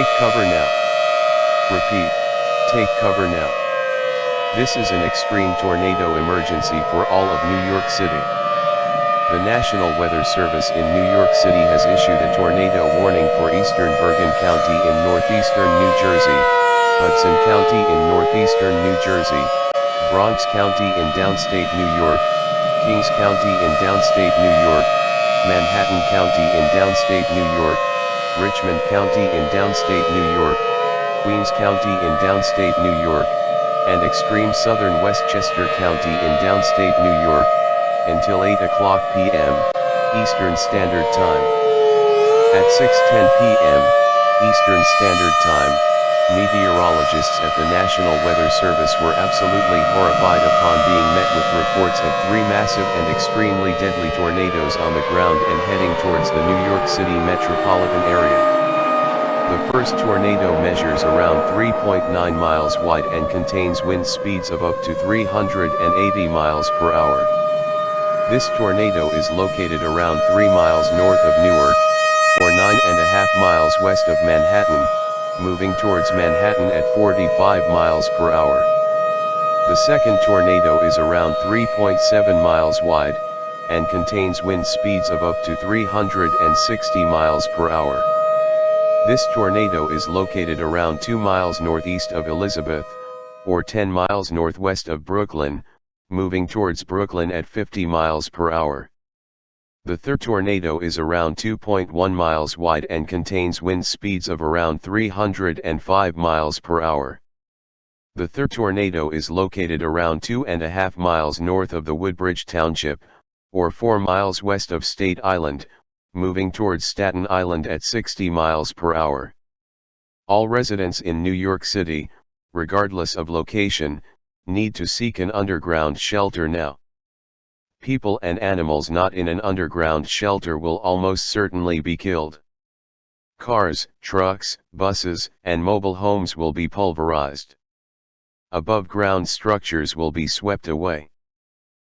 Take cover now. Repeat, take cover now. This is an extreme tornado emergency for all of New York City. The National Weather Service in New York City has issued a tornado warning for eastern Bergen County in northeastern New Jersey, Hudson County in northeastern New Jersey, Bronx County in downstate New York, Kings County in downstate New York, Manhattan County in downstate New York, Richmond County in downstate New York, Queens County in downstate New York, and extreme southern Westchester County in downstate New York, until 8 o'clock p.m. Eastern Standard Time. At 6:10 p.m. Eastern Standard Time, meteorologists at the National Weather Service were absolutely horrified upon being met with reports of 3 massive and extremely deadly tornadoes on the ground and heading towards the New York City metropolitan area. The first tornado measures around 3.9 miles wide and contains wind speeds of up to 380 miles per hour. This tornado is located around 3 miles north of Newark, or 9.5 miles west of Manhattan, moving towards Manhattan at 45 miles per hour. The second tornado is around 3.7 miles wide, and contains wind speeds of up to 360 miles per hour. This tornado is located around 2 miles northeast of Elizabeth, or 10 miles northwest of Brooklyn, moving towards Brooklyn at 50 miles per hour. The third tornado is around 2.1 miles wide and contains wind speeds of around 305 miles per hour. The third tornado is located around 2.5 miles north of the Woodbridge Township, or 4 miles west of State Island, moving towards Staten Island at 60 miles per hour. All residents in New York City, regardless of location, need to seek an underground shelter now. People and animals not in an underground shelter will almost certainly be killed. Cars, trucks, buses, and mobile homes will be pulverized. Above-ground structures will be swept away.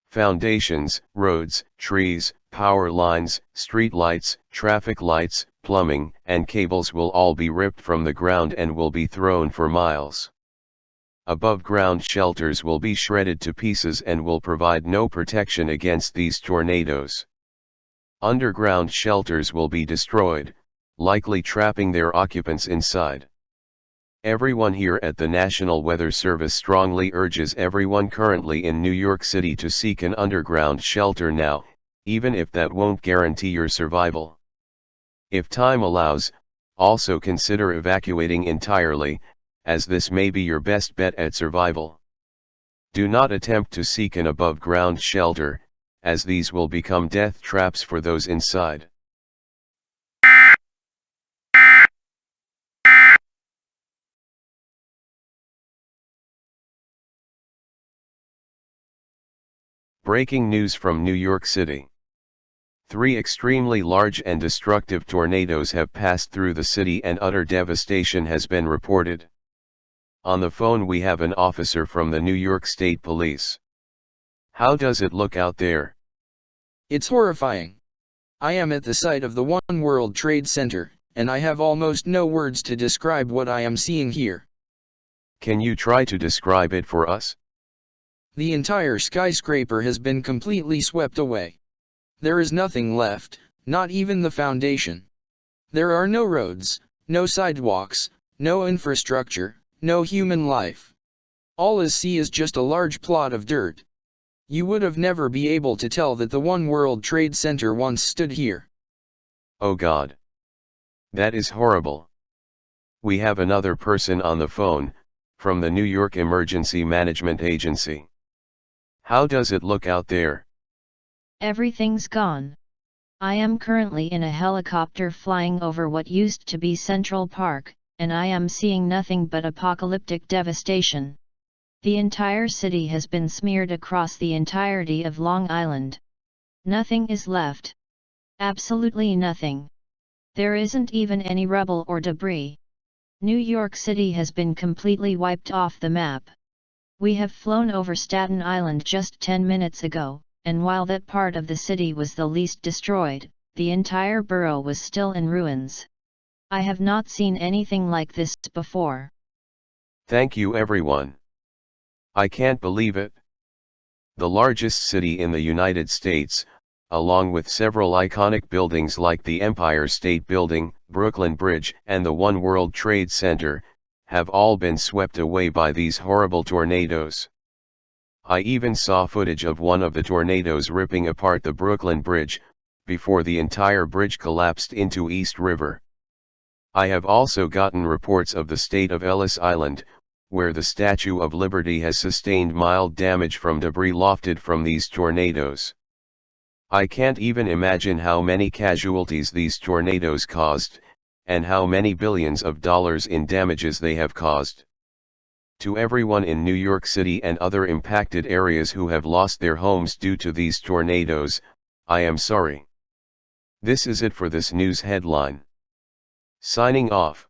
Foundations, roads, trees, power lines, street lights, traffic lights, plumbing, and cables will all be ripped from the ground and will be thrown for miles. Above-ground shelters will be shredded to pieces and will provide no protection against these tornadoes. Underground shelters will be destroyed, likely trapping their occupants inside. Everyone here at the National Weather Service strongly urges everyone currently in New York City to seek an underground shelter now, even if that won't guarantee your survival. If time allows, also consider evacuating entirely, as this may be your best bet at survival. Do not attempt to seek an above-ground shelter, as these will become death traps for those inside. Breaking news from New York City. 3 extremely large and destructive tornadoes have passed through the city and utter devastation has been reported. On the phone we have an officer from the New York State Police. How does it look out there? It's horrifying. I am at the site of the One World Trade Center, and I have almost no words to describe what I am seeing here. Can you try to describe it for us? The entire skyscraper has been completely swept away. There is nothing left, not even the foundation. There are no roads, no sidewalks, no infrastructure, no human life. All I see is just a large plot of dirt. You would have never be able to tell that the One World Trade Center once stood here. Oh God. That is horrible. We have another person on the phone, from the New York Emergency Management Agency. How does it look out there? Everything's gone. I am currently in a helicopter flying over what used to be Central Park, and I am seeing nothing but apocalyptic devastation. The entire city has been smeared across the entirety of Long Island. Nothing is left. Absolutely nothing. There isn't even any rubble or debris. New York City has been completely wiped off the map. We have flown over Staten Island just 10 minutes ago, and while that part of the city was the least destroyed, the entire borough was still in ruins. I have not seen anything like this before. Thank you everyone. I can't believe it. The largest city in the United States, along with several iconic buildings like the Empire State Building, Brooklyn Bridge, and the One World Trade Center, have all been swept away by these horrible tornadoes. I even saw footage of one of the tornadoes ripping apart the Brooklyn Bridge, before the entire bridge collapsed into East River. I have also gotten reports of the state of Ellis Island, where the Statue of Liberty has sustained mild damage from debris lofted from these tornadoes. I can't even imagine how many casualties these tornadoes caused, and how many billions of dollars in damages they have caused. To everyone in New York City and other impacted areas who have lost their homes due to these tornadoes, I am sorry. This is it for this news headline. Signing off.